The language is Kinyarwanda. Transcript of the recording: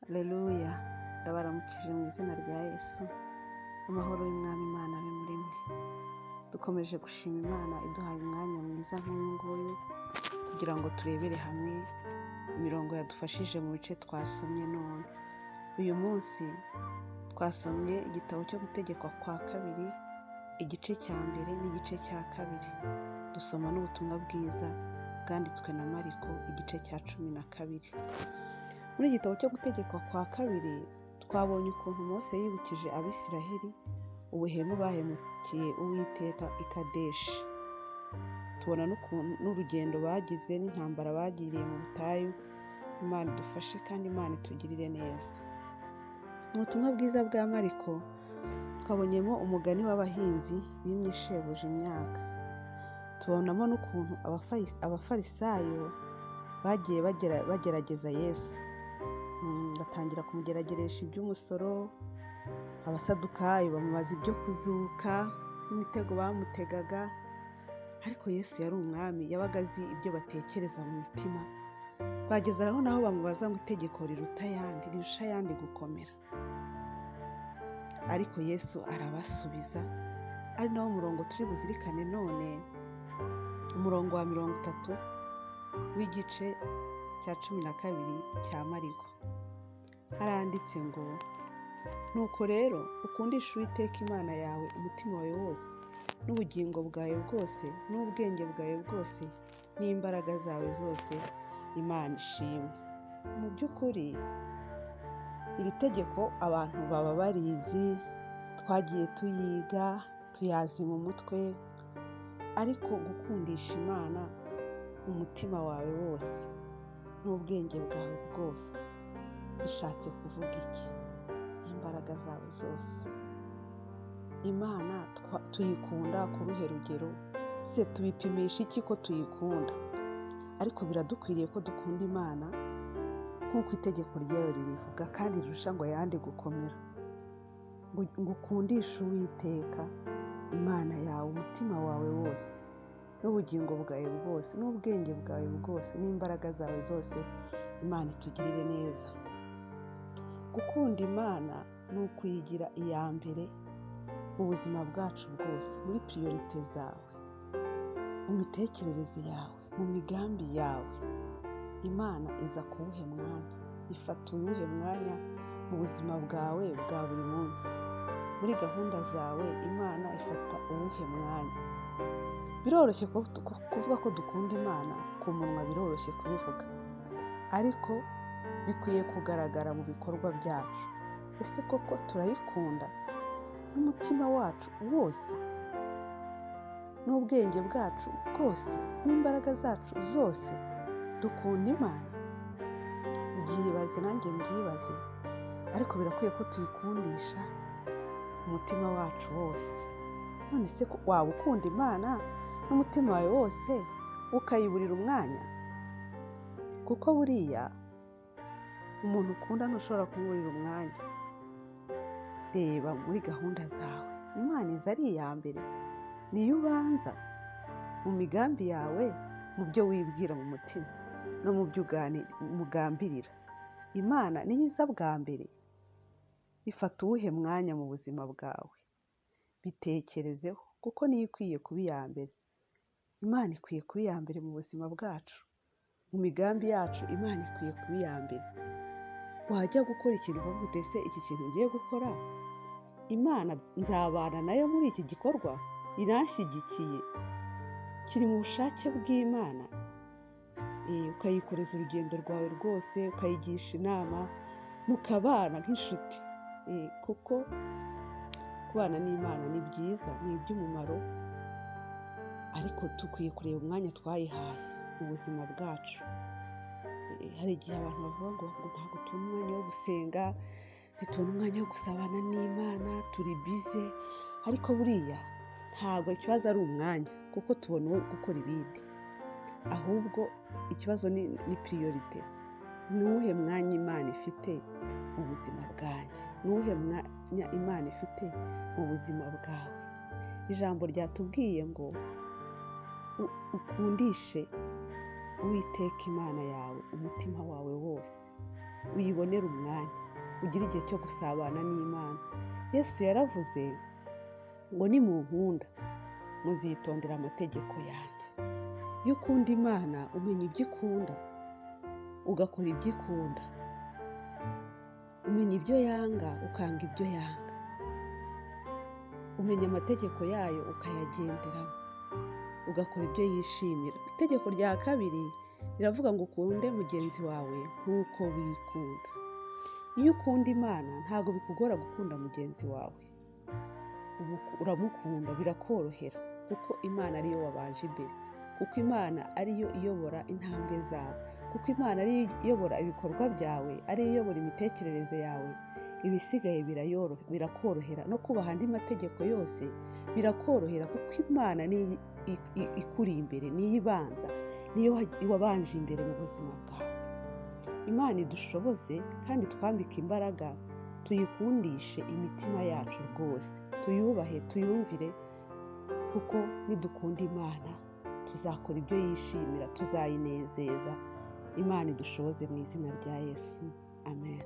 Haleluya, ndabaramukije mu izina rya Yesu. Amahoro y'Umwami Imana abe muri mwe. Dukomeje gushima Imana iduhaye umwanya mwiza nk'uyu nguyu kugira ngo turebere hamwe imirongo yadufashije mu bice twasomye none. Uyu munsi twasomye igitabo cyo gutegekwa kwa kabiri, igice cya mbere n'igice cya kabiri. Dusoma n'ubutumwa bwiza bwanditswe na Mariko, igice cya 12. Muri igitabo cyo gutegekwa kwa kabiri twabonye ukuntu Mose yibukije Abisiraheli ubuhemu bahemukiye Uwiteka i Kadeshi. Tubona n'urugendo bagize n'intambara bagiriye mu butayu. Imana idufashe kandi Imana itugirire neza. Mu butumwa bwiza bwa Mariko twabonyemo umugani w'abahinzi bimye shebuja imyaka. Tubonamo n'ukuntu abafarisayo bagiye bagerageza Yesu. Batangira kumugerageresha iby'umusoro. Abasadukayo bamubaza ibyo kuzuka n'imitego bamutegaga. Ariko Yesu yari umwami, yabaga azi ibyo batekereza mu mitima. Bageze aho naho bamubaza ngo itegeko rirusha ayandi gukomera. Ariko Yesu arabasubiza. Ari nawo murongo turi buzirikane none, umurongo wa 30 w'igice cya 12 cya Mariko. Haranditse ngo, nuko rero ukundisha Uwiteka Imana yawe umutima wawe wose n'ubugingo bwawe bwose n'ubwenge bwawe bwose n'imbaraga zawe zose. Imana ishimwe. Mu by'ukuri iri tegeko abantu baba barizi, twagiye tuyiga, tuyazi mu mutwe. Ariko gukundisha Imana umutima wawe wose n'ubwenge bwawe bwose bishatse kuvuga iki? Imbaraga zawe zose. Imana tuyikunda ku ruhe rugero? Se tubipimisha iki ko tuyikunda? Ariko biradukwiriye ko dukunda Imana nk'uko itegeko ryayo ribivuga, kandi rirusha ngo ayandi gukomera. Ngo ukundishe Uwiteka Imana yawe umutima wawe wose n'ubugingo bwawe bwose n'ubwenge bwawe bwose n'imbaraga zawe zose. Imana itugirire neza. Gukunda Imana ni ukuyigira iya mbere mu buzima bwacu bwose, muri priorite zawe, mu mitekerereze yawe, mu migambi yawe. Imana iza kuwuhe mwanya? Ifata uwuhe mwanya mu buzima bwawe bwa buri munsi? Muri gahunda zawe Imana ifata uwuhe mwanya? Biroroshye kuvuga ko dukunda Imana, ku munwa biroroshye kubivuga, ariko bikwiye kugaragara mu bikorwa byacu. Ese koko turayikunda n'umutima wacu wose n'ubwenge bwacu bwose n'imbaraga zacu zose? Dukunda Imana? Byibaze, nanjye mbyibaze. Ariko birakwiye ko tuyikundisha umutima wacu wose. None se waba ukunda Imana n'umutima wawe wose ukayiburira umwanya? Kuko buriya umuntu ukunda ntushobora kumuburira umwanya. Reba muri gahunda zawe, Imana iza ari iya mbere, niyo ubanza mu migambi yawe, mu byo wibwira mu mutima no mu byo mugambirira. Imana niyo iza bwa mbere. Ifata uwuhe mwanya mu buzima bwawe? Bitekerezeho, kuko niyo ikwiye kuba iya mbere. Imana ikwiye kuba iya mbere mu buzima bwacu, mu migambi yacu. Imana ikwiye kuba iya mbere. Wajya gukora ikintu uvuga uti ese iki kintu ngiye gukora, Imana nzabana nayo muri iki gikorwa? Iranshyigikiye? Kiri mu bushake bw'Imana? Ukayikoreza urugendo rwawe rwose, ukayigisha inama, mukabana nk'inshuti. Kuko kubana n'Imana ni byiza, ni iby'umumaro. Ariko dukwiye kureba umwanya twayihaye mu buzima bwacu. Hari igihe abantu bavuga ngo ntabwo tubona umwanya wo gusenga, ntitubona umwanya wo gusabana n'Imana, turi bize. Ariko buriya ntabwo ikibazo ari umwanya, kuko tubona uwo gukora ibindi. Ahubwo ikibazo ni priorite. Ni uwuhe mwanya Imana ifite mu buzima bwanjye? Ni uwuhe mwanya Imana ifite mu buzima bwawe? Ijambo ryatubwiye ngo ukundishe Uwiteka Imana yawe umutima wawe wose uyibonere umwanya, ugire igihe cyo gusabana n'Imana. Yesu yaravuze ngo nimunkunda muzitondera amategeko yanjye. Iyo ukunda Imana umenya ibyo ikunda ugakora ibyo ikunda, umenya ibyo yanga ukanga ibyo yanga, umenya amategeko yayo ukayagenderamo, ugakora ibyo yishimira. Itegeko rya kabiri riravuga ngo ukunde mugenzi wawe nk'uko wikunda. Iyo ukunda Imana ntabwo bikugora gukunda mugenzi wawe, uramukunda birakorohera kuko Imana ariyo wabanje imbere, kuko Imana ariyo iyobora intambwe zawe, kuko Imana ariyo iyobora ibikorwa byawe, ariyo iyobora imitekerereze yawe. Ibisigaye birakorohera, no kubaha andi mategeko yose birakorohera kuko Imana niyo ikuri imbere, niyo ibanza, niyo wabanje imbere mu buzima bwawe. Imana idushoboze kandi twambike imbaraga, tuyikundishe imitima yacu rwose, tuyubahe, tuyumvire, kuko nidukunda Imana tuzakora ibyo yishimira, tuzayinezeza. Imana idushoboze mu izina rya Yesu, amen.